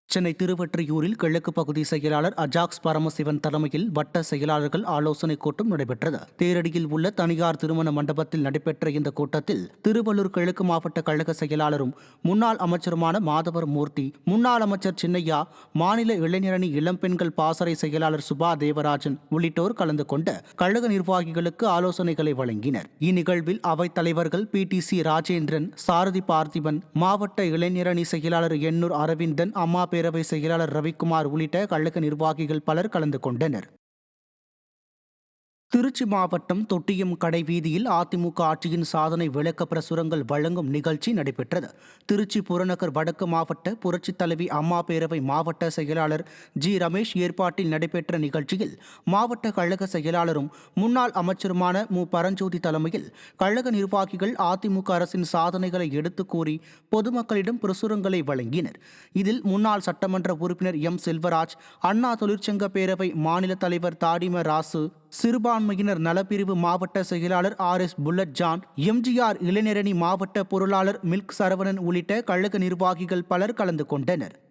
சென்னை திருவொற்றியூரில் கிழக்கு பகுதி செயலாளர் அஜாக்ஸ் பரமசிவன் தலைமையில் வட்ட செயலாளர்கள் ஆலோசனைக் கூட்டம் நடைபெற்றது. தேரடியில் உள்ள தனியார் திருமண மண்டபத்தில் நடைபெற்ற இந்த கூட்டத்தில் திருவள்ளூர் கிழக்கு மாவட்ட கழக செயலாளரும் முன்னாள் அமைச்சருமான மாதவர் மூர்த்தி, முன்னாள் அமைச்சர் சின்னையா, மாநில இளைஞரணி இளம்பெண்கள் பாசறை செயலாளர் சுபா தேவராஜன் உள்ளிட்டோர் கலந்து கொண்டு கழக நிர்வாகிகளுக்கு ஆலோசனைகளை வழங்கினர். இந்நிகழ்வில் அவைத் தலைவர்கள் PTC ராஜேந்திரன், சாரதி பார்த்திபன், மாவட்ட இளைஞரணி செயலாளர் எண்ணூர் அரவிந்தன், அம்மா பேரவை செயலாளர் ரவிக்குமார் உள்ளிட்ட கழக நிர்வாகிகள் பலர் கலந்து கொண்டனர். திருச்சி மாவட்டம் தொட்டியம் கடைவீதியில் அதிமுக ஆட்சியின் சாதனை விளக்க பிரசுரங்கள் வழங்கும் நிகழ்ச்சி நடைபெற்றது. திருச்சி புறநகர் வடக்கு மாவட்ட புரட்சித் தலைவி அம்மா பேரவை மாவட்ட செயலாளர் G. ரமேஷ் ஏற்பாட்டில் நடைபெற்ற நிகழ்ச்சியில் மாவட்ட கழக செயலாளரும் முன்னாள் அமைச்சருமான மு. பரஞ்சோதி தலைமையில் கழக நிர்வாகிகள் அதிமுக அரசின் சாதனைகளை எடுத்துக் கூறி பொதுமக்களிடம் பிரசுரங்களை வழங்கினர். இதில் முன்னாள் சட்டமன்ற உறுப்பினர் M. செல்வராஜ், அண்ணா தொழிற்சங்க பேரவை மாநில தலைவர் தாடிம ராசு, சிறுபான்மையினர் நலப்பிரிவு மாவட்ட செயலாளர் RS. புல்லட் ஜான், MGR இளைஞரணி மாவட்ட பொருளாளர் மில்க் சரவணன் உள்ளிட்ட கழக நிர்வாகிகள் பலர் கலந்து கொண்டனர்.